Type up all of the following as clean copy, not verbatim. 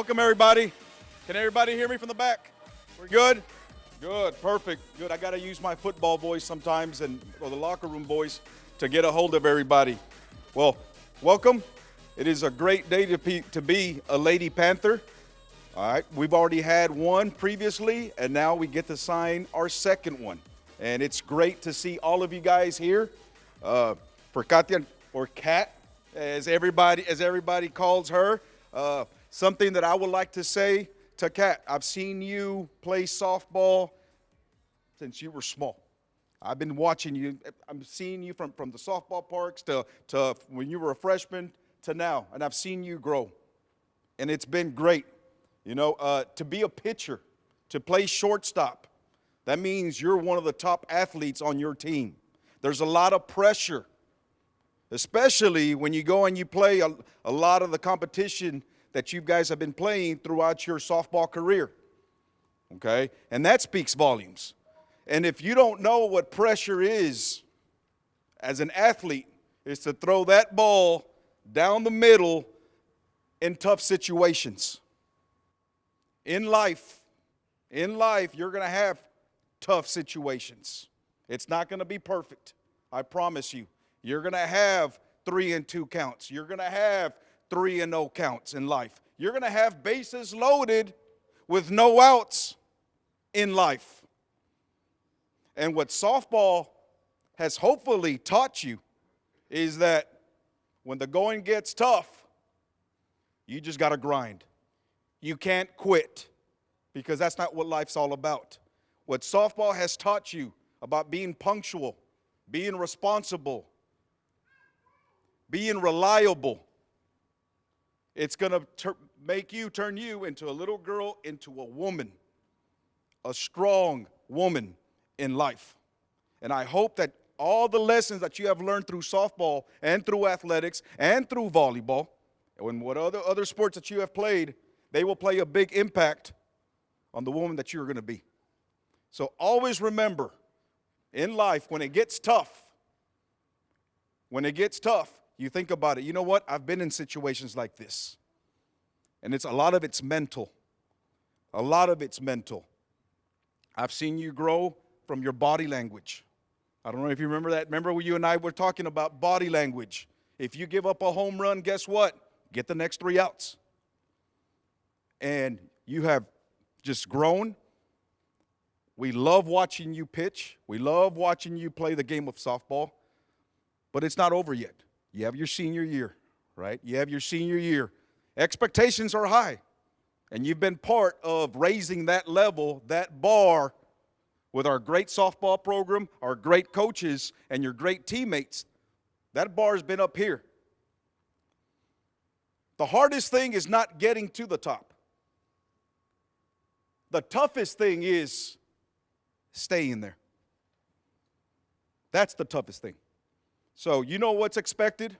Welcome, everybody. Can everybody hear me from the back? We're good? Good, perfect, good. I got to use my football voice sometimes or the locker room voice to get a hold of everybody. Well, welcome. It is a great day to be a Lady Panther. All right, we've already had one previously, and now we get to sign our second one. And it's great to see all of you guys here. For Katya, or Kat, as everybody calls her, something that I would like to say to Kat. I've seen you play softball since you were small. I've been watching you. I'm seeing you from the softball parks to when you were a freshman to now, and I've seen you grow. And it's been great. You know, to be a pitcher, to play shortstop, that means you're one of the top athletes on your team. There's a lot of pressure, especially when you go and you play a lot of the competition that you guys have been playing throughout your softball career, okay? And that speaks volumes. And if you don't know what pressure is as an athlete, is to throw that ball down the middle in tough situations. In life, you're going to have tough situations. It's not going to be perfect, I promise you. You're going to have 3-2 counts. You're going to have 3-0 counts in life. You're going to have bases loaded with no outs in life. And what softball has hopefully taught you is that when the going gets tough, you just got to grind. You can't quit, because that's not what life's all about. What softball has taught you about being punctual, being responsible, being reliable, it's going to turn you into a little girl, into a woman, a strong woman in life. And I hope that all the lessons that you have learned through softball and through athletics and through volleyball, and what other sports that you have played, they will play a big impact on the woman that you're going to be. So always remember, in life, when it gets tough, you think about it. You know what? I've been in situations like this. And a lot of it's mental. A lot of it's mental. I've seen you grow from your body language. I don't know if you remember that. Remember when you and I were talking about body language? If you give up a home run, guess what? Get the next 3 outs. And you have just grown. We love watching you pitch. We love watching you play the game of softball. But it's not over yet. You have your senior year, right? You have your senior year. Expectations are high. And you've been part of raising that level, that bar, with our great softball program, our great coaches, and your great teammates. That bar has been up here. The hardest thing is not getting to the top. The toughest thing is staying there. That's the toughest thing. So you know what's expected.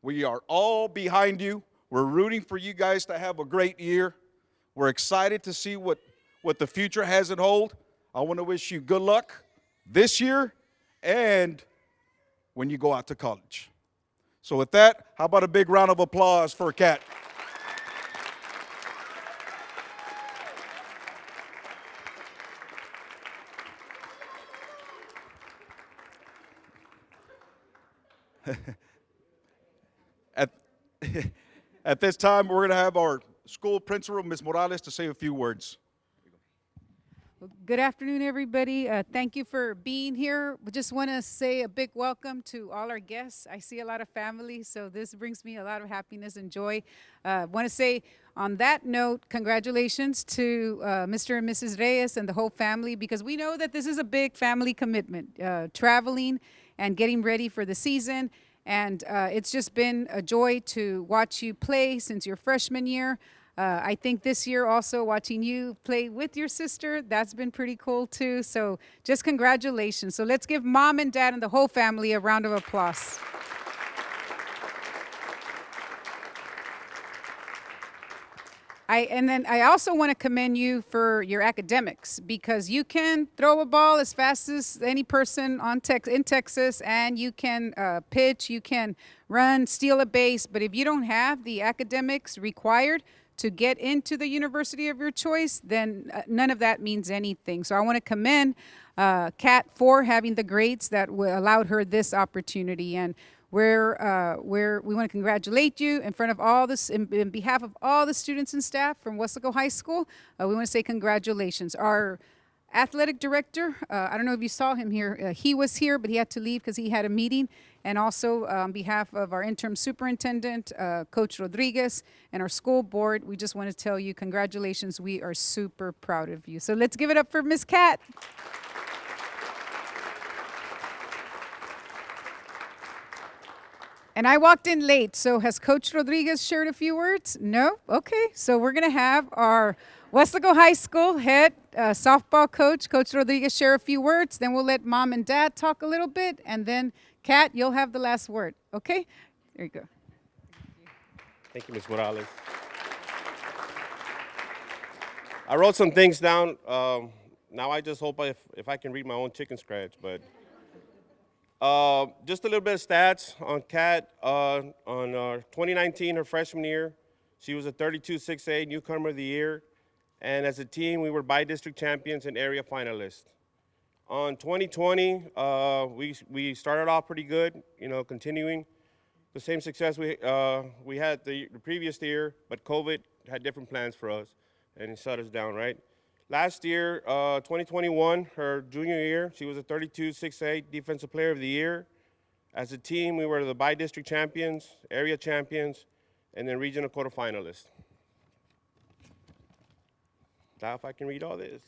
We are all behind you. We're rooting for you guys to have a great year. We're excited to see what the future has in hold. I want to wish you good luck this year and when you go out to college. So with that, how about a big round of applause for Kat? At this time, we're going to have our school principal, Ms. Morales, to say a few words. Well, good afternoon, everybody. Thank you for being here. We just want to say a big welcome to all our guests. I see a lot of family, so this brings me a lot of happiness and joy. Want to say, on that note, congratulations to Mr. and Mrs. Reyes and the whole family, because we know that this is a big family commitment, traveling and getting ready for the season. And it's just been a joy to watch you play since your freshman year. I think this year also watching you play with your sister, that's been pretty cool too. So just congratulations. So let's give mom and dad and the whole family a round of applause. I also want to commend you for your academics, because you can throw a ball as fast as any person in Texas, and you can pitch, you can run, steal a base, but if you don't have the academics required to get into the university of your choice, then none of that means anything. So I want to commend Kat for having the grades that allowed her this opportunity. And we want to congratulate you in front of all this, in behalf of all the students and staff from Waco High School. We want to say congratulations. Our athletic director, I don't know if you saw him here. He was here, but he had to leave because he had a meeting. And also on behalf of our interim superintendent, Coach Rodriguez, and our school board, we just want to tell you congratulations. We are super proud of you. So let's give it up for Miss Kat. And I walked in late, so has Coach Rodriguez shared a few words? No? Okay, so we're going to have our Waco High School head softball coach, Coach Rodriguez, share a few words. Then we'll let Mom and Dad talk a little bit. And then, Kat, you'll have the last word, okay? There you go. Thank you, Ms. Morales. I wrote some things down. Now I just hope if I can read my own chicken scratch, but just a little bit of stats on Kat. On 2019, her freshman year, she was a 32-6A newcomer of the year. And as a team, we were by-district champions and area finalists. On 2020, we started off pretty good, continuing the same success we had the previous year, but COVID had different plans for us, and it shut us down, right? Last year, 2021, her junior year, she was a 32-6A Defensive Player of the Year. As a team, we were the by-district champions, area champions, and then regional quarterfinalists. Now if I can read all this.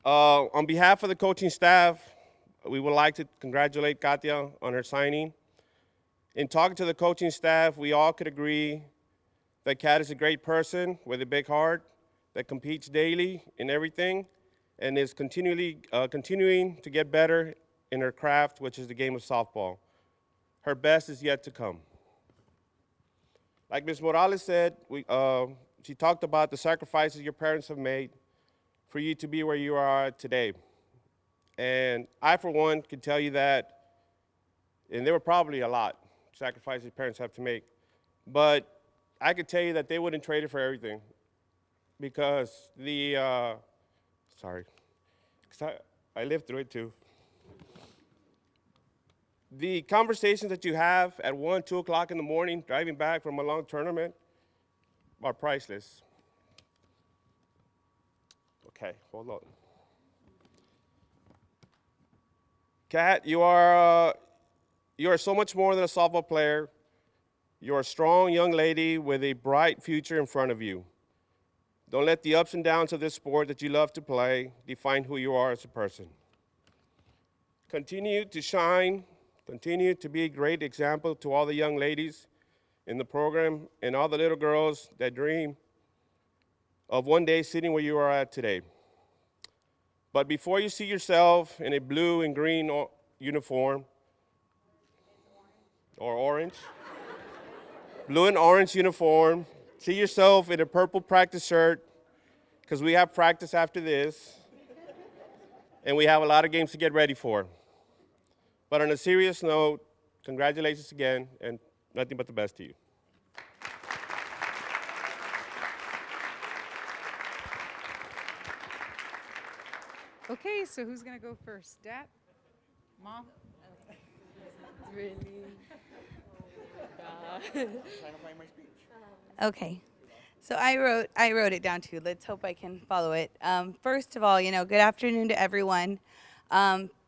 On behalf of the coaching staff, we would like to congratulate Katya on her signing. In talking to the coaching staff, we all could agree that Kat is a great person with a big heart that competes daily in everything and is continuing to get better in her craft, which is the game of softball. Her best is yet to come. Like Ms. Morales said, she talked about the sacrifices your parents have made for you to be where you are today. And I, for one, can tell you that, and there were probably a lot of sacrifices your parents have to make, but I could tell you that they wouldn't trade it for everything because I lived through it too. The conversations that you have at 1, 2 o'clock in the morning, driving back from a long tournament, are priceless. Okay, hold on. Kat, you are so much more than a softball player. You're a strong young lady with a bright future in front of you. Don't let the ups and downs of this sport that you love to play define who you are as a person. Continue to shine, continue to be a great example to all the young ladies in the program and all the little girls that dream of one day sitting where you are at today. But before you see yourself in a blue and green uniform, or orange, blue and orange uniform, see yourself in a purple practice shirt, because we have practice after this, and we have a lot of games to get ready for. But on a serious note, congratulations again, and nothing but the best to you. Okay, so who's going to go first? Dad? Mom? Really? Okay. So I wrote it down too. Let's hope I can follow it. First of all, good afternoon to everyone.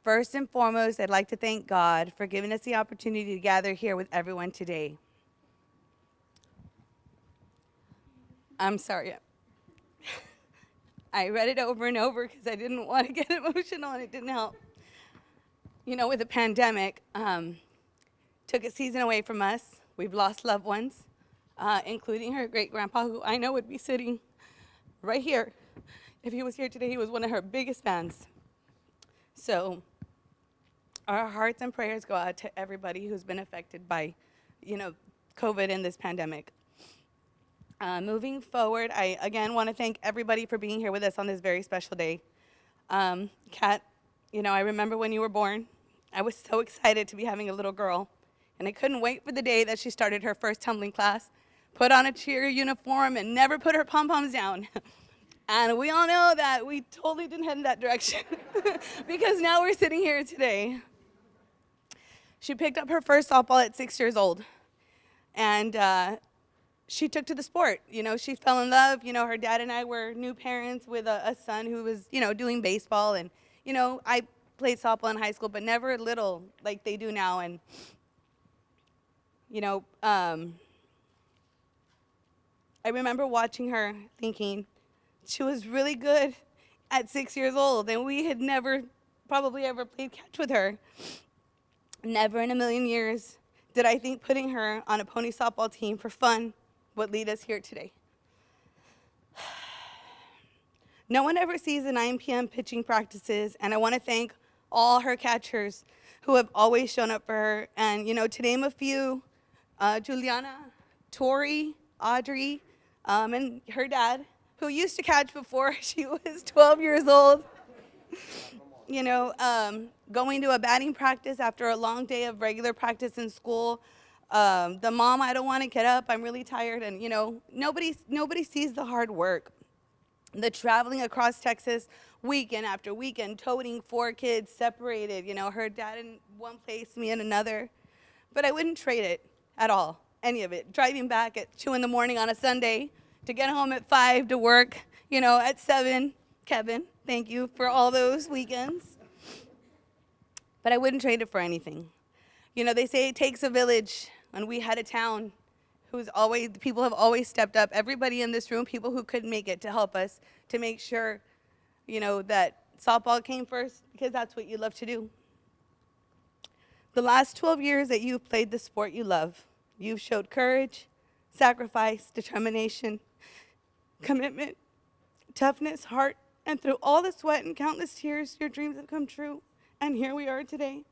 First and foremost, I'd like to thank God for giving us the opportunity to gather here with everyone today. I'm sorry. I read it over and over because I didn't want to get emotional and it didn't help. With the pandemic, took a season away from us. We've lost loved ones, including her great-grandpa, who I know would be sitting right here. If he was here today, he was one of her biggest fans. So our hearts and prayers go out to everybody who's been affected by, COVID and this pandemic. Moving forward, I again want to thank everybody for being here with us on this very special day. Kat, I remember when you were born, I was so excited to be having a little girl, and I couldn't wait for the day that she started her first tumbling class. put on a cheer uniform, and never put her pom-poms down. And we all know that we totally didn't head in that direction because now we're sitting here today. She picked up her first softball at 6 years old, and she took to the sport. You know, she fell in love. You know, her dad and I were new parents with a son who was, you know, doing baseball. And, you know, I played softball in high school, but never little like they do now. And, you know, I remember watching her thinking she was really good at 6 years old, and we had never probably ever played catch with her. Never in a million years did I think putting her on a pony softball team for fun would lead us here today. No one ever sees the 9 p.m. pitching practices, and I want to thank all her catchers who have always shown up for her. And, you know, to name a few, Juliana, Tori, Audrey, and her dad, who used to catch before she was 12 years old. You know, going to a batting practice after a long day of regular practice in school. The mom, I don't want to get up, I'm really tired. And, you know, nobody sees the hard work. The traveling across Texas weekend after weekend, toting 4 kids separated, you know, her dad in one place, me in another. But I wouldn't trade it at all, any of it. Driving back at 2 in the morning on a Sunday to get home at 5 to work, you know, at 7. Kevin, thank you for all those weekends. But I wouldn't trade it for anything. You know, they say it takes a village, and we had a town people have always stepped up. Everybody in this room, people who couldn't make it, to help us, to make sure, you know, that softball came first, because that's what you love to do. The last 12 years that you've played the sport you love, you've showed courage, sacrifice, determination, commitment, toughness, heart, and through all the sweat and countless tears, your dreams have come true, and here we are today.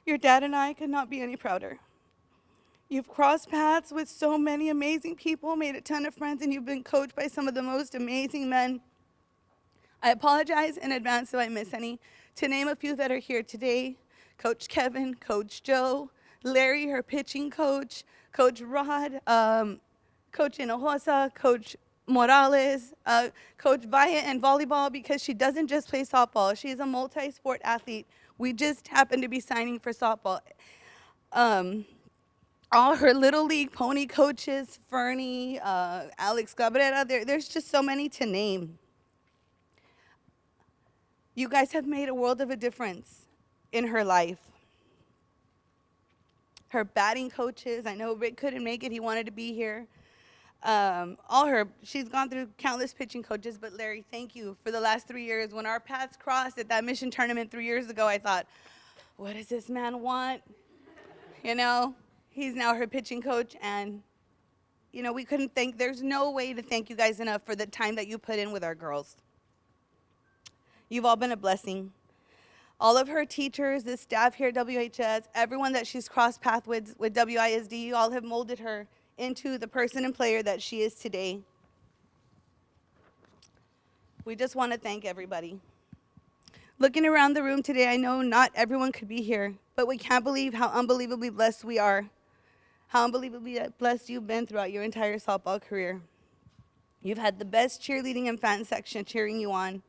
Your dad and I could not be any prouder. You've crossed paths with so many amazing people, made a ton of friends, and you've been coached by some of the most amazing men. I apologize in advance if I miss any. To name a few that are here today: Coach Kevin, Coach Joe, Larry, her pitching coach, Coach Rod, Coach Hinojosa, Coach Morales, Coach Valle in volleyball, because she doesn't just play softball. She's a multi-sport athlete. We just happen to be signing for softball. All her Little League pony coaches, Fernie, Alex Cabrera, there's just so many to name. You guys have made a world of a difference in her life. Her batting coaches, I know Rick couldn't make it, he wanted to be here. She's gone through countless pitching coaches, but Larry, thank you for the last 3 years. When our paths crossed at that mission tournament 3 years ago, I thought, what does this man want? You know, he's now her pitching coach, and, you know, there's no way to thank you guys enough for the time that you put in with our girls. You've all been a blessing. All of her teachers, the staff here at WHS, everyone that she's crossed paths with WISD, you all have molded her into the person and player that she is today. We just want to thank everybody. Looking around the room today, I know not everyone could be here, but we can't believe how unbelievably blessed we are, how unbelievably blessed you've been throughout your entire softball career. You've had the best cheerleading and fan section cheering you on.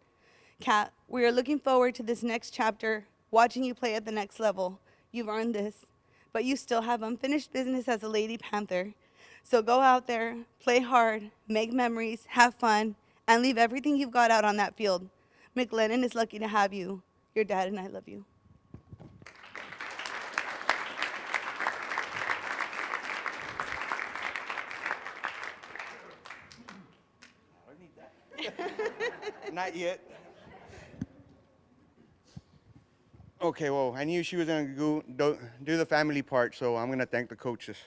Kat, we are looking forward to this next chapter, watching you play at the next level. You've earned this, but you still have unfinished business as a Lady Panther. So go out there, play hard, make memories, have fun, and leave everything you've got out on that field. McLennan is lucky to have you. Your dad and I love you. Not yet. Okay, well, I knew she was going to do the family part, so I'm going to thank the coaches.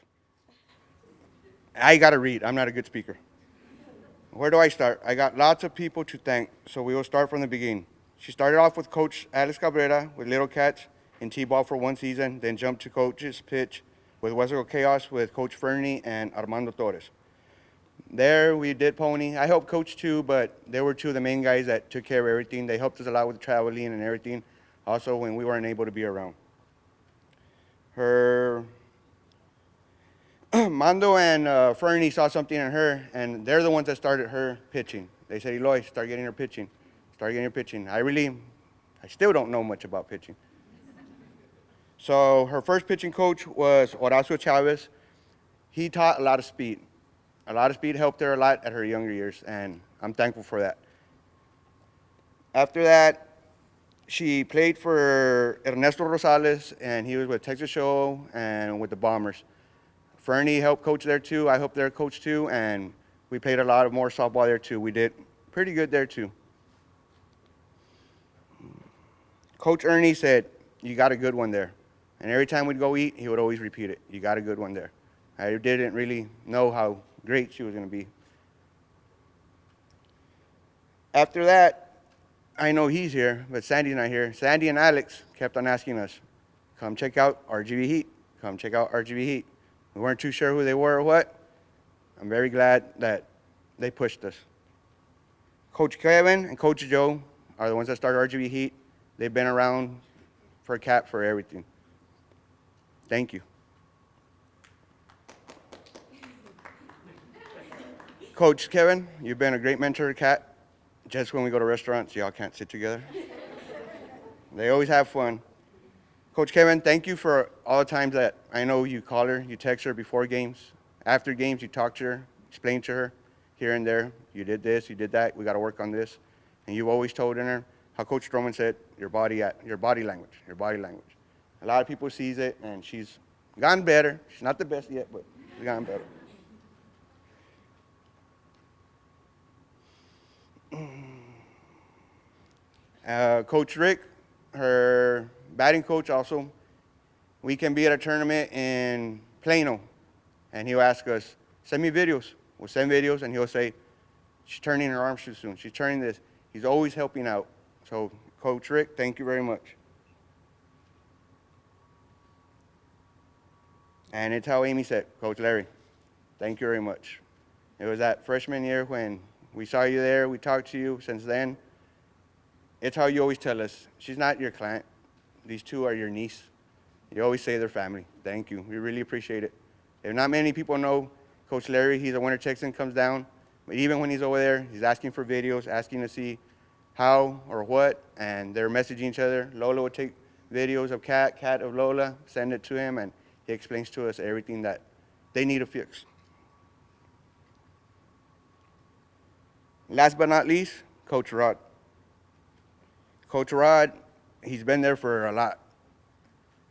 I got to read. I'm not a good speaker. Where do I start? I got lots of people to thank, so we will start from the beginning. She started off with Coach Alex Cabrera with Little Cats in T-ball for 1 season, then jumped to coach's pitch with Waco Chaos with Coach Fernie and Armando Torres. There we did pony. I helped coach too, but they were 2 of the main guys that took care of everything. They helped us a lot with traveling and everything, also when we weren't able to be around. Mando and Fernie saw something in her, and they're the ones that started her pitching. They said, Eloy, start getting her pitching. Start getting her pitching. I still don't know much about pitching. So her first pitching coach was Horacio Chavez. He taught a lot of speed. A lot of speed helped her a lot at her younger years, and I'm thankful for that. After that, she played for Ernesto Rosales, and he was with Texas Show and with the Bombers. Fernie helped coach there too. I helped there coach too, and we played a lot of more softball there too. We did pretty good there too. Coach Ernie said, you got a good one there. And every time we'd go eat, he would always repeat it. You got a good one there. I didn't really know how great she was going to be. After that, I know he's here, but Sandy's not here. Sandy and Alex kept on asking us, come check out RGV Heat. Come check out RGV Heat. We weren't too sure who they were or what. I'm very glad that they pushed us. Coach Kevin and Coach Joe are the ones that started RGV Heat. They've been around for Cat for everything. Thank you. Coach Kevin, you've been a great mentor to Cat. Just when we go to restaurants, y'all can't sit together. They always have fun. Coach Kevin, thank you for all the times that I know you call her, you text her before games. After games, you talk to her, explain to her here and there. You did this, you did that, we got to work on this. And you've always told her how Coach Stroman said, your body language. A lot of people sees it, and she's gotten better. She's not the best yet, but she's gotten better. Coach Rick, her batting coach also, we can be at a tournament in Plano, and he'll ask us, send me videos. We'll send videos, and he'll say, she's turning her arms too soon. She's turning this. He's always helping out. So, Coach Rick, thank you very much. And it's how Amy said, Coach Larry, thank you very much. It was that freshman year when we saw you there, we talked to you. Since then, it's how you always tell us, she's not your client. These two are your niece. You always say they're family. Thank you. We really appreciate it. If not many people know Coach Larry, he's a Winter Texan, comes down. But even when he's over there, he's asking for videos, asking to see how or what, and they're messaging each other. Lola would take videos of Cat of Lola, send it to him, and he explains to us everything that they need to fix. Last but not least, Coach Rod. Coach Rod, he's been there for a lot.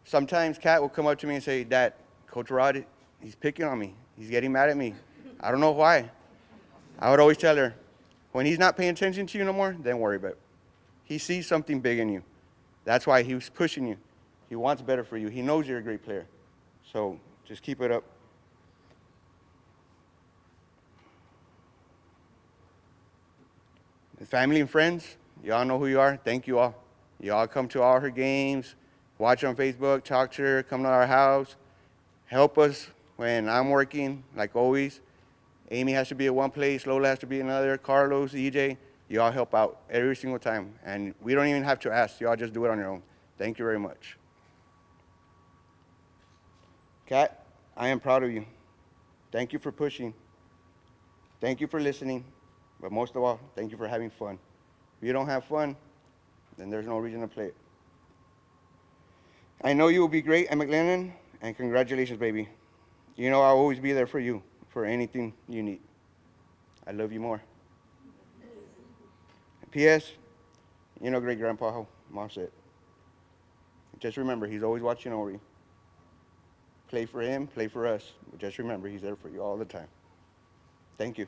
Sometimes Cat will come up to me and say, Dad, Coach Rod, he's picking on me. He's getting mad at me. I don't know why. I would always tell her, when he's not paying attention to you no more, don't worry about it. He sees something big in you. That's why he was pushing you. He wants better for you. He knows you're a great player. So just keep it up. The family and friends, y'all know who you are. Thank you all. Y'all come to all her games, watch her on Facebook, talk to her, come to our house, help us when I'm working, like always. Amy has to be at one place, Lola has to be another, Carlos, EJ, you all help out every single time. And we don't even have to ask, you all just do it on your own. Thank you very much. Kat, I am proud of you. Thank you for pushing. Thank you for listening. But most of all, thank you for having fun. If you don't have fun, then there's no reason to play it. I know you will be great at McLennan, and congratulations, baby. You know I'll always be there for you, for anything you need. I love you more. P.S., you know great grandpa how Mom said. Just remember, he's always watching over you. Play for him, play for us. But just remember, he's there for you all the time. Thank you.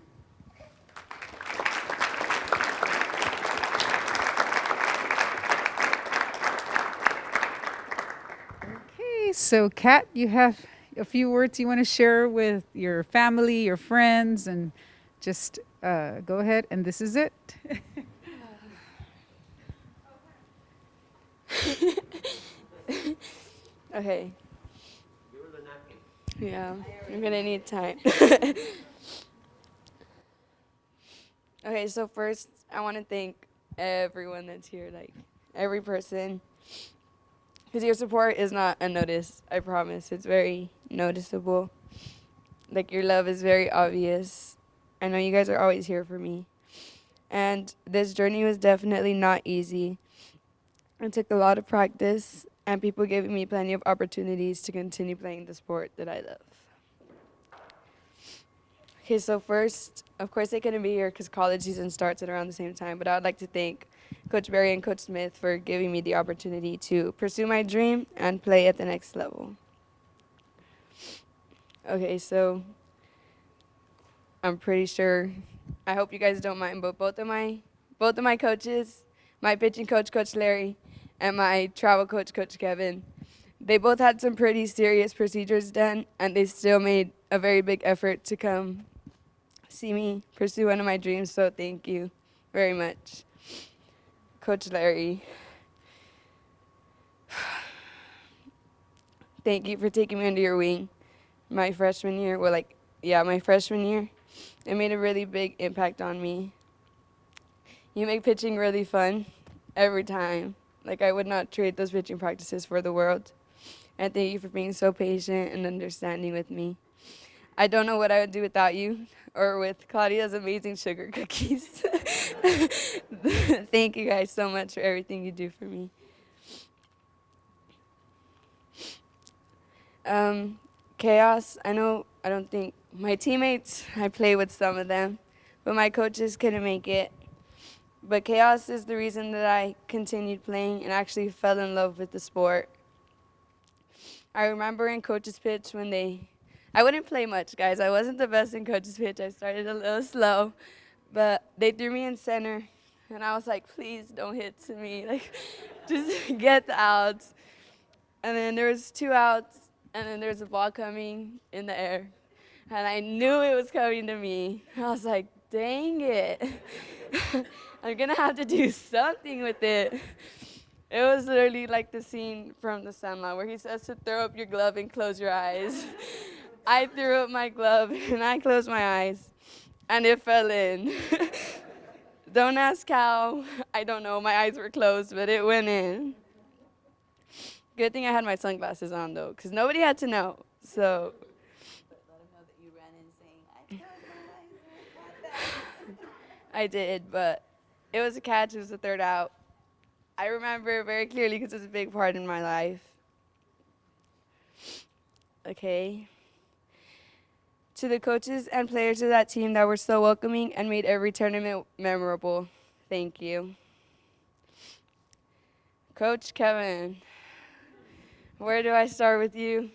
Okay, so Kat, you have a few words you want to share with your family, your friends, and just go ahead, and this is it. Okay. Yeah, I'm gonna need time. Okay, so first I want to thank everyone that's here, like every person, because your support is not unnoticed. I promise, it's very noticeable. Like, your love is very obvious. I know you guys are always here for me. And this journey was definitely not easy. It took a lot of practice and people giving me plenty of opportunities to continue playing the sport that I love. Okay, so first, of course I couldn't be here because college season starts at around the same time, but I would like to thank Coach Barry and Coach Smith for giving me the opportunity to pursue my dream and play at the next level. Okay, so I'm pretty sure, I hope you guys don't mind, but both of my coaches, my pitching coach, Coach Larry, and my travel coach, Coach Kevin, they both had some pretty serious procedures done, and they still made a very big effort to come see me pursue one of my dreams, so thank you very much. Coach Larry, thank you for taking me under your wing my freshman year. My freshman year. It made a really big impact on me. You make pitching really fun every time. Like, I would not trade those pitching practices for the world. And thank you for being so patient and understanding with me. I don't know what I would do without you or with Claudia's amazing sugar cookies. Thank you guys so much for everything you do for me. Chaos, I don't think my teammates, I play with some of them, but my coaches couldn't make it. But chaos is the reason that I continued playing and actually fell in love with the sport. I remember in coach's pitch when I wouldn't play much, guys. I wasn't the best in coach's pitch. I started a little slow, but they threw me in center, and I was like, please don't hit to me. Like, just get the outs. And then there was 2 outs, and then there's a ball coming in the air. And I knew it was coming to me. I was like, dang it. I'm going to have to do something with it. It was literally like the scene from The Sandlot where he says to throw up your glove and close your eyes. I threw up my glove and I closed my eyes, and it fell in. Don't ask how. I don't know. My eyes were closed, but it went in. Good thing I had my sunglasses on, though, because nobody had to know. So Let them know that you ran in saying, I closed my eyes. I did, but it was a catch. It was the 3rd out. I remember very clearly because it was a big part in my life. Okay. To the coaches and players of that team that were so welcoming and made every tournament memorable, thank you. Coach Kevin, where do I start with you?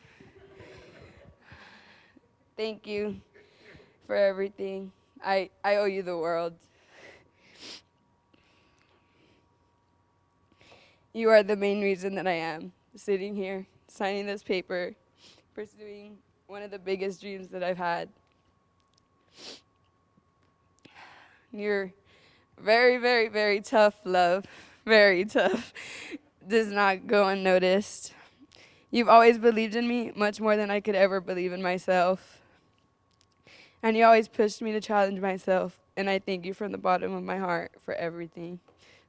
Thank you for everything. I owe you the world. You are the main reason that I am sitting here, signing this paper, pursuing one of the biggest dreams that I've had. You're very, very, very tough love, very tough, does not go unnoticed. You've always believed in me much more than I could ever believe in myself. And you always pushed me to challenge myself, and I thank you from the bottom of my heart for everything.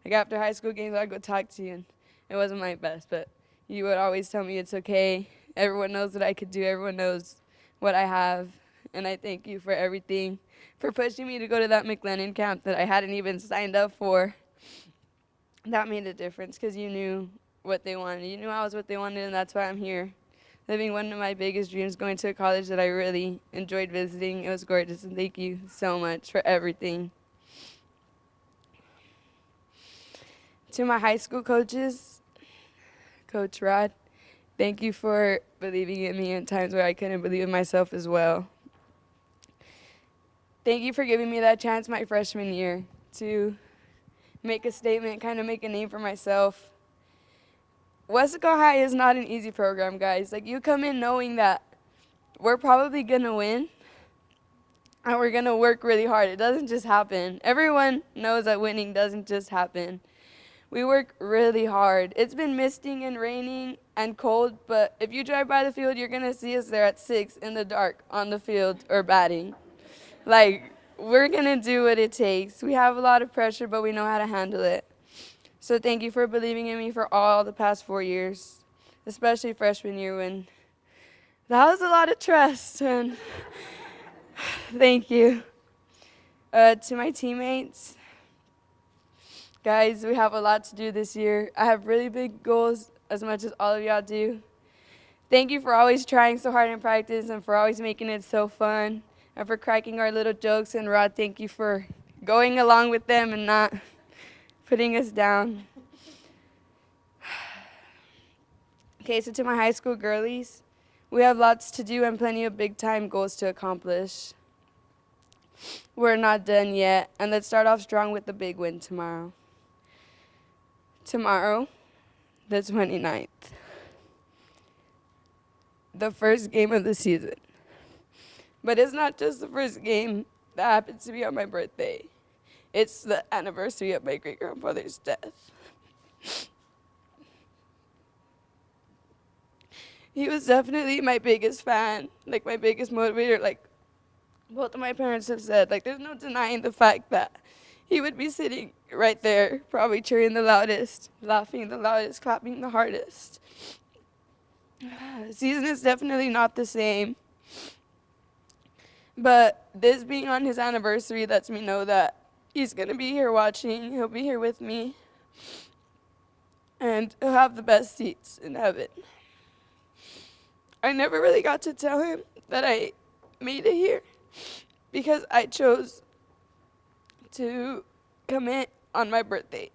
Like, after high school games, I'd go talk to you, and it wasn't my best, but you would always tell me it's okay. Everyone knows what I could do. Everyone knows what I have, and I thank you for everything, for pushing me to go to that McLennan camp that I hadn't even signed up for. That made a difference because you knew what they wanted. You knew I was what they wanted, and that's why I'm here, living one of my biggest dreams, going to a college that I really enjoyed visiting. It was gorgeous, and thank you so much for everything. To my high school coaches, Coach Rod, thank you for believing in me in times where I couldn't believe in myself as well. Thank you for giving me that chance my freshman year to make a statement, kind of make a name for myself. Wesco High is not an easy program, guys. Like, you come in knowing that we're probably going to win, and we're going to work really hard. It doesn't just happen. Everyone knows that winning doesn't just happen. We work really hard. It's been misting and raining and cold, but if you drive by the field, you're going to see us there at 6 in the dark on the field or batting. Like, we're going to do what it takes. We have a lot of pressure, but we know how to handle it. So thank you for believing in me for all the past 4 years, especially freshman year when that was a lot of trust. And Thank you. To my teammates, guys, we have a lot to do this year. I have really big goals, as much as all of y'all do. Thank you for always trying so hard in practice and for always making it so fun and for cracking our little jokes. And Rod, thank you for going along with them and not putting us down. Okay, so to my high school girlies, we have lots to do and plenty of big time goals to accomplish. We're not done yet, and let's start off strong with the big win tomorrow. Tomorrow, the 29th. The first game of the season. But it's not just the first game that happens to be on my birthday. It's the anniversary of my great-grandfather's death. He was definitely my biggest fan, like my biggest motivator, like both of my parents have said. Like, there's no denying the fact that he would be sitting right there, probably cheering the loudest, laughing the loudest, clapping the hardest. The season is definitely not the same. But this being on his anniversary lets me know that he's going to be here watching. He'll be here with me. And he'll have the best seats in heaven. I never really got to tell him that I made it here because I chose to commit on my birthday.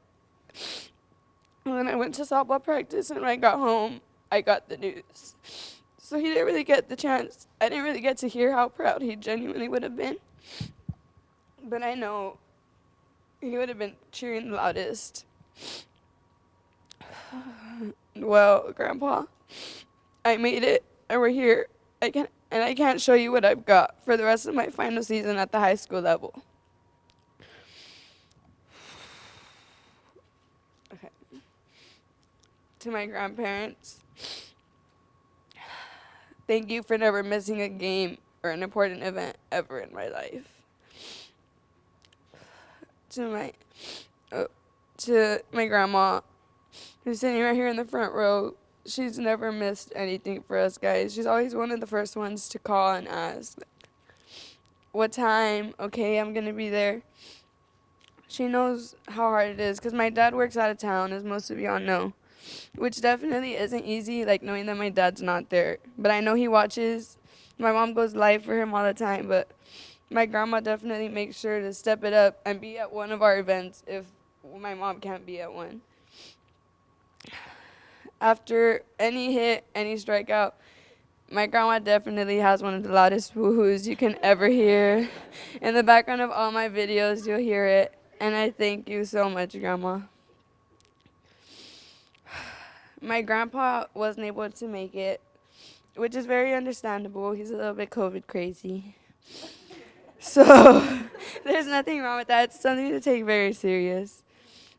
And when I went to softball practice and when I got home, I got the news. So he didn't really get the chance. I didn't really get to hear how proud he genuinely would have been. But I know he would have been cheering the loudest. Well, Grandpa, I made it, and we're here. I can't show you what I've got for the rest of my final season at the high school level. Okay. To my grandparents, thank you for never missing a game or an important event ever in my life. To my grandma, who's sitting right here in the front row, she's never missed anything for us guys. She's always one of the first ones to call and ask, what time? Okay, I'm going to be there. She knows how hard it is because my dad works out of town, as most of y'all know, which definitely isn't easy, like knowing that my dad's not there. But I know he watches. My mom goes live for him all the time, but my grandma definitely makes sure to step it up and be at one of our events if my mom can't be at one. After any hit, any strikeout, my grandma definitely has one of the loudest woohoos you can ever hear. In the background of all my videos, you'll hear it. And I thank you so much, Grandma. My grandpa wasn't able to make it, which is very understandable. He's a little bit COVID crazy. So there's nothing wrong with that. It's something to take very serious.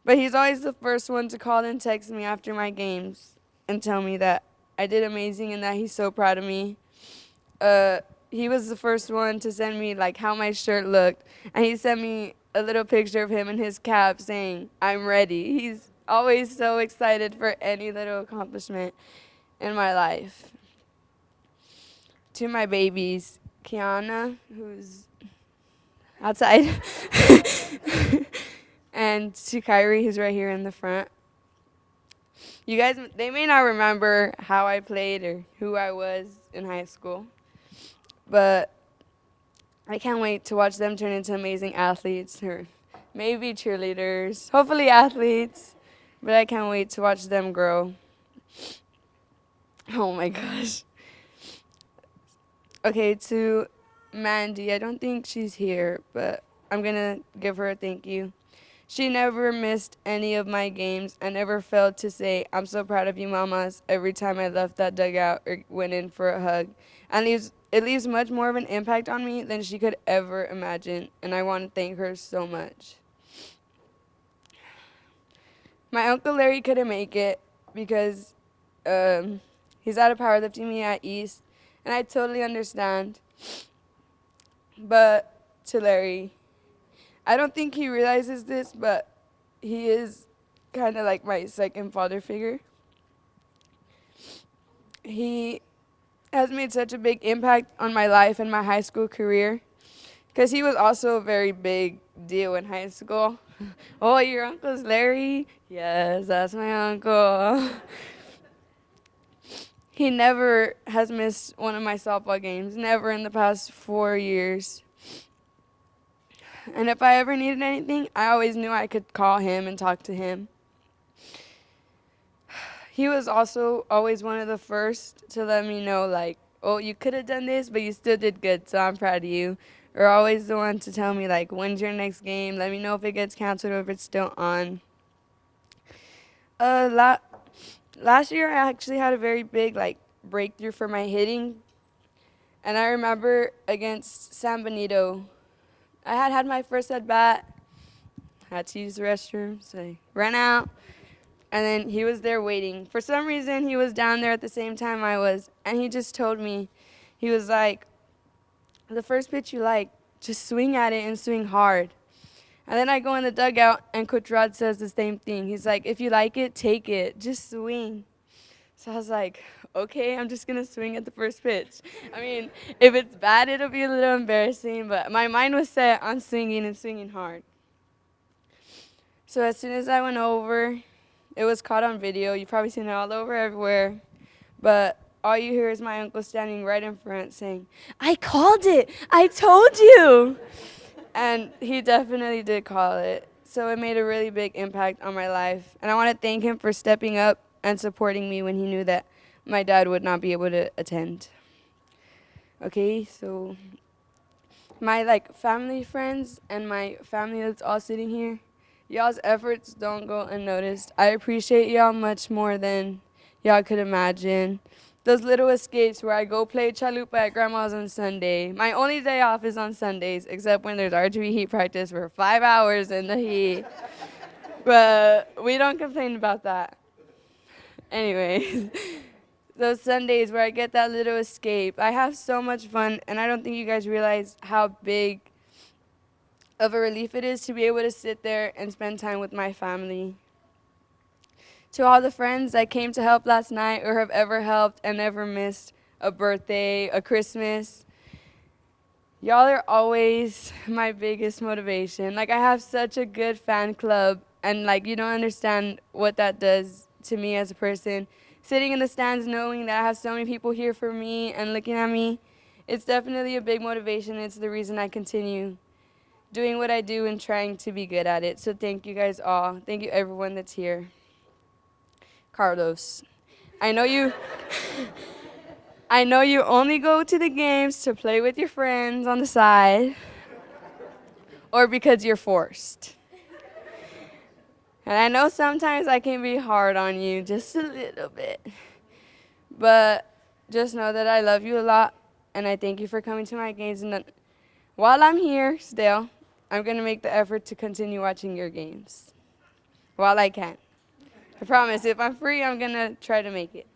But he's always the first one to call and text me after my games and tell me that I did amazing and that he's so proud of me. He was the first one to send me like how my shirt looked, and he sent me a little picture of him in his cap saying, "I'm ready." He's always so excited for any little accomplishment in my life. To my babies, Kiana, who's outside, and to Kyrie, who's right here in the front. You guys, they may not remember how I played or who I was in high school, but I can't wait to watch them turn into amazing athletes or maybe cheerleaders, hopefully athletes, but I can't wait to watch them grow. Oh my gosh. Okay, to Mandy, I don't think she's here, but I'm going to give her a thank you. She never missed any of my games and never failed to say, "I'm so proud of you, mamas," every time I left that dugout or went in for a hug. And it leaves much more of an impact on me than she could ever imagine, and I want to thank her so much. My Uncle Larry couldn't make it because he's out of powerlifting meet at East, and I totally understand. But to Larry, I don't think he realizes this, but he is kind of like my second father figure. He has made such a big impact on my life and my high school career, because he was also a very big deal in high school. Oh, your uncle's Larry? Yes, that's my uncle. He never has missed one of my softball games, never in the past 4 years. And if I ever needed anything, I always knew I could call him and talk to him. He was also always one of the first to let me know, like, oh, you could have done this, but you still did good, so I'm proud of you. Or always the one to tell me, like, when's your next game? Let me know if it gets canceled or if it's still on. Last year, I actually had a very big, like, breakthrough for my hitting. And I remember against San Benito, I had my first at bat, had to use the restroom, so I ran out. And then he was there waiting. For some reason, he was down there at the same time I was. And he just told me, he was like, the first pitch you like, just swing at it and swing hard. And then I go in the dugout, and Coach Rod says the same thing. He's like, if you like it, take it. Just swing. So I was like, okay, I'm just going to swing at the first pitch. I mean, if it's bad, it'll be a little embarrassing. But my mind was set on swinging and swinging hard. So as soon as I went over, it was caught on video. You've probably seen it all over everywhere. But all you hear is my uncle standing right in front saying, I called it. I told you. And he definitely did call it. So it made a really big impact on my life. And I want to thank him for stepping up and supporting me when he knew that my dad would not be able to attend. Okay, so my family, friends, and my family that's all sitting here, y'all's efforts don't go unnoticed. I appreciate y'all much more than y'all could imagine. Those little escapes where I go play chalupa at grandma's on Sunday. My only day off is on Sundays, except when there's archery heat practice for 5 hours in the heat. But we don't complain about that. Anyway, those Sundays where I get that little escape, I have so much fun, and I don't think you guys realize how big of a relief it is to be able to sit there and spend time with my family. To all the friends that came to help last night or have ever helped and never missed a birthday, a Christmas, y'all are always my biggest motivation. I have such a good fan club, and you don't understand what that does to me as a person. Sitting in the stands knowing that I have so many people here for me and looking at me, it's definitely a big motivation. It's the reason I continue doing what I do and trying to be good at it. So thank you guys all. Thank you everyone that's here. Carlos, I know you only go to the games to play with your friends on the side or because you're forced. And I know sometimes I can be hard on you, just a little bit. But just know that I love you a lot, and I thank you for coming to my games. And while I'm here still, I'm going to make the effort to continue watching your games while I can. I promise, if I'm free, I'm going to try to make it.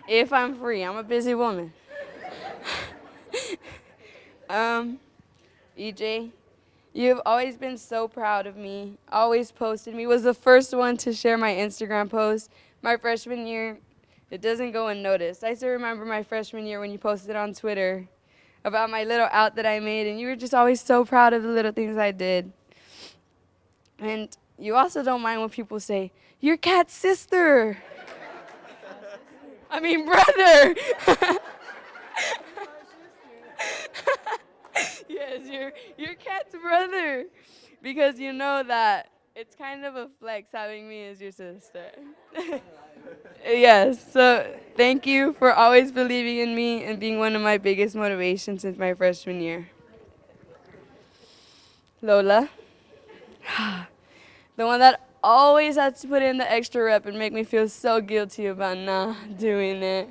If I'm free, I'm a busy woman. EJ, you've always been so proud of me, always posted me, was the first one to share my Instagram post. My freshman year, it doesn't go unnoticed. I still remember my freshman year when you posted on Twitter about my little out that I made, and you were just always so proud of the little things I did. And you also don't mind when people say, you're Kat's sister. I mean, brother. Yes, you're Kat's brother. Because you know that it's kind of a flex having me as your sister. Yes, so thank you for always believing in me and being one of my biggest motivations since my freshman year. Lola, the one that always has to put in the extra rep and make me feel so guilty about not doing it.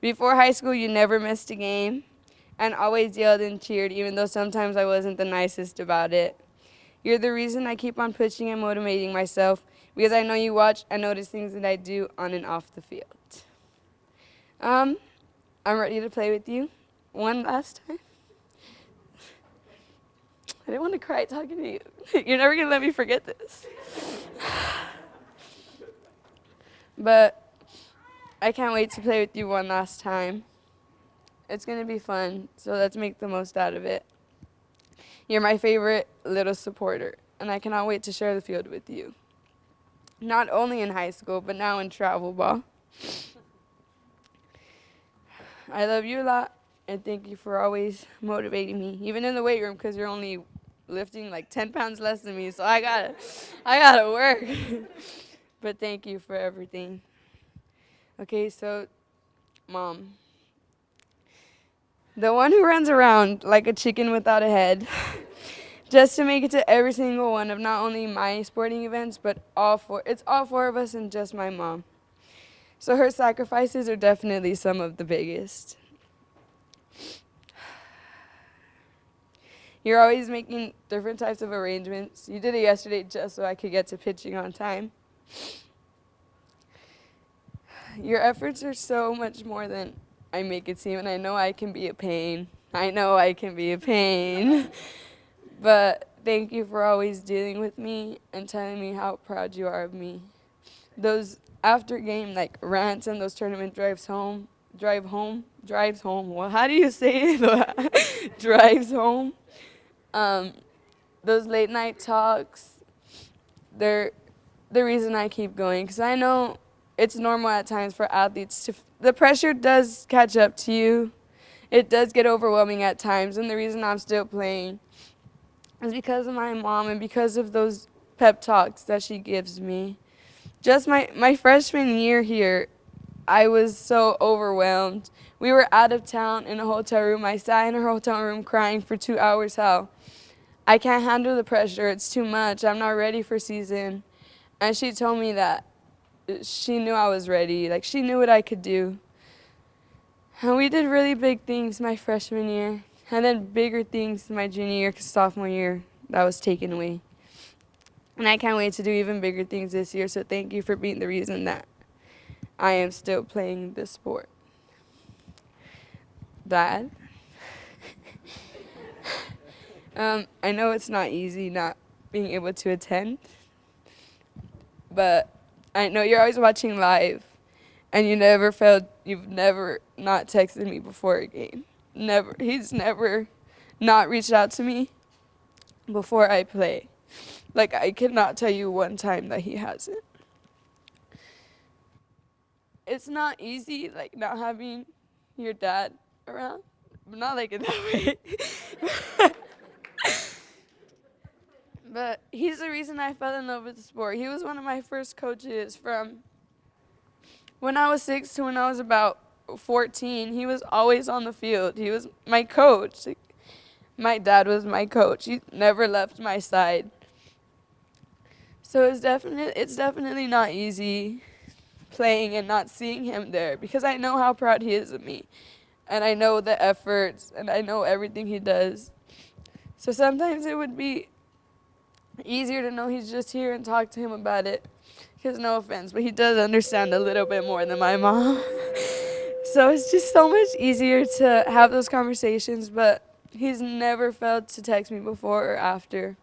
Before high school, you never missed a game and always yelled and cheered, even though sometimes I wasn't the nicest about it. You're the reason I keep on pushing and motivating myself, because I know you watch and notice things that I do on and off the field. I'm ready to play with you one last time. I didn't want to cry talking to you. You're never going to let me forget this. But I can't wait to play with you one last time. It's going to be fun, so let's make the most out of it. You're my favorite little supporter, and I cannot wait to share the field with you. Not only in high school, but now in travel ball. I love you a lot, and thank you for always motivating me, even in the weight room, because you're only lifting like 10 pounds less than me, so I gotta work. But thank you for everything. Okay, so, Mom. The one who runs around like a chicken without a head, just to make it to every single one of not only my sporting events, but it's all four of us and just my mom. So her sacrifices are definitely some of the biggest. You're always making different types of arrangements. You did it yesterday just so I could get to pitching on time. Your efforts are so much more than I make it seem, and I know I can be a pain. But thank you for always dealing with me and telling me how proud you are of me. Those after game like rants and those tournament drives home. Well, how do you say it? Drives home. Those late night talks, they're the reason I keep going, because I know it's normal at times for athletes the pressure does catch up to you. It does get overwhelming at times, and the reason I'm still playing is because of my mom and because of those pep talks that she gives me. Just my freshman year here, I was so overwhelmed. We were out of town in a hotel room. I sat in a hotel room crying for 2 hours. How I can't handle the pressure. It's too much. I'm not ready for season. And she told me that she knew I was ready. Like, she knew what I could do. And we did really big things my freshman year. And then bigger things my junior year, because sophomore year, that was taken away. And I can't wait to do even bigger things this year. So thank you for being the reason that I am still playing this sport. Dad. I know it's not easy not being able to attend, but I know you're always watching live, and you've never not texted me before a game. Never. He's never not reached out to me before I play. Like, I cannot tell you one time that he hasn't. It's not easy, like, not having your dad around, but not like in that way. But he's the reason I fell in love with the sport. He was one of my first coaches from when I was 6 to when I was about 14. He was always on the field. He was my coach. Like, my dad was my coach. He never left my side. So it's definitely not easy playing and not seeing him there, because I know how proud he is of me. And I know the efforts, and I know everything he does. So sometimes it would be easier to know he's just here and talk to him about it. Because no offense, but he does understand a little bit more than my mom. So it's just so much easier to have those conversations, but he's never failed to text me before or after.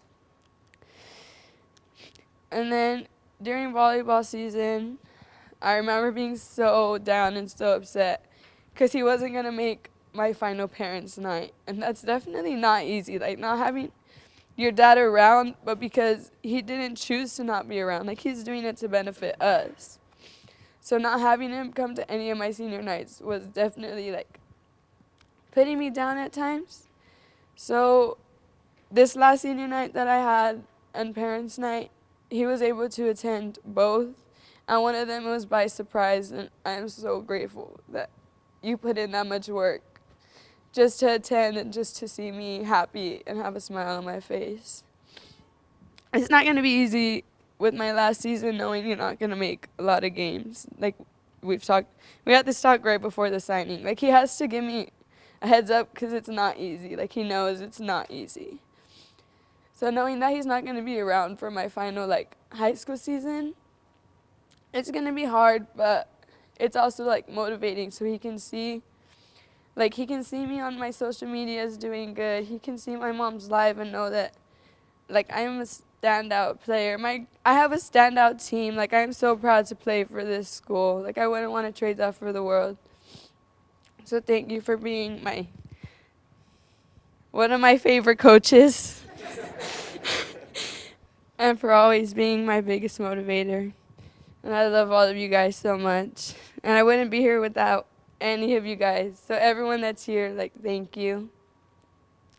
And then during volleyball season, I remember being so down and so upset because he wasn't going to make my final parents' night. And that's definitely not easy, like not having your dad around, but because he didn't choose to not be around. Like, he's doing it to benefit us. So not having him come to any of my senior nights was definitely, like, putting me down at times. So this last senior night that I had and parents' night, he was able to attend both. And one of them was by surprise, and I am so grateful that you put in that much work just to attend and just to see me happy and have a smile on my face. It's not going to be easy with my last season knowing you're not going to make a lot of games. Like, we had this talk right before the signing. Like, he has to give me a heads up because it's not easy. Like, he knows it's not easy. So knowing that he's not going to be around for my final, like, high school season, it's going to be hard, but it's also, like, motivating so he can see. Like, he can see me on my social medias doing good. He can see my mom's live and know that, like, I'm a standout player. I have a standout team. Like, I'm so proud to play for this school. Like, I wouldn't want to trade that for the world. So thank you for being one of my favorite coaches and for always being my biggest motivator. And I love all of you guys so much. And I wouldn't be here without any of you guys. So everyone that's here, like, thank you.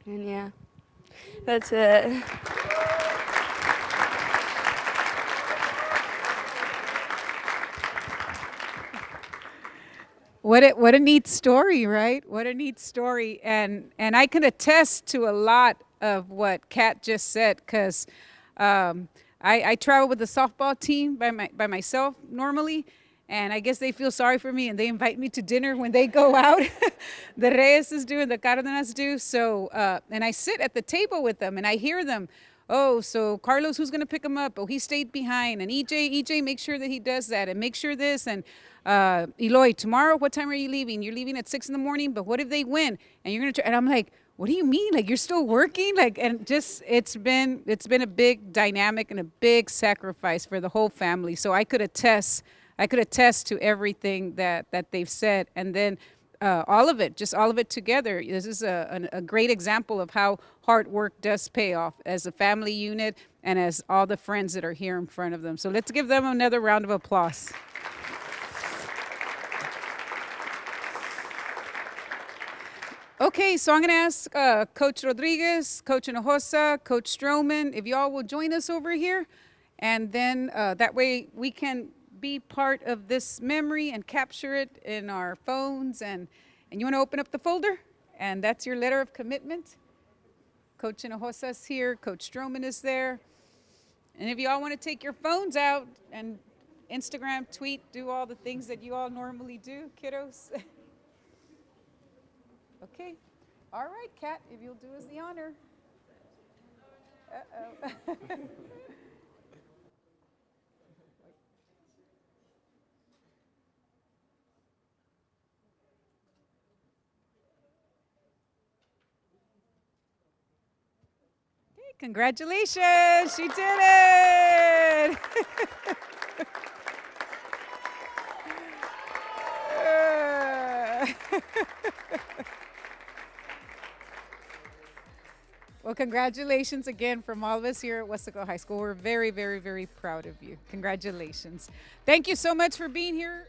And yeah, that's it. What a neat story, right? What a neat story, and I can attest to a lot of what Kat just said, because I travel with the softball team by myself normally, and I guess they feel sorry for me and they invite me to dinner when they go out. The Reyes do and the Cardenas do. So and I sit at the table with them and I hear them. Oh, so Carlos, who's going to pick him up? Oh, he stayed behind. And EJ, make sure that he does that and make sure this. And Eloy, tomorrow, what time are you leaving? You're leaving at 6 in the morning, but what if they win? And you're going to, and I'm like, what do you mean? Like, you're still working? Like, and just, it's been a big dynamic and a big sacrifice for the whole family. So I could attest to everything that they've said. And then all of it together. This is a great example of how hard work does pay off as a family unit and as all the friends that are here in front of them. So let's give them another round of applause. Okay, so I'm going to ask Coach Rodriguez, Coach Hinojosa, Coach Stroman, if y'all will join us over here. And then that way we can be part of this memory and capture it in our phones. And you want to open up the folder? And that's your letter of commitment. Coach Hinojosa is here. Coach Stroman is there. And if you all want to take your phones out and Instagram, tweet, do all the things that you all normally do, kiddos. Okay. All right, Kat, if you'll do us the honor. Uh-oh. Congratulations, she did it! Well, congratulations again from all of us here at Waco High School. We're very, very, very proud of you. Congratulations. Thank you so much for being here.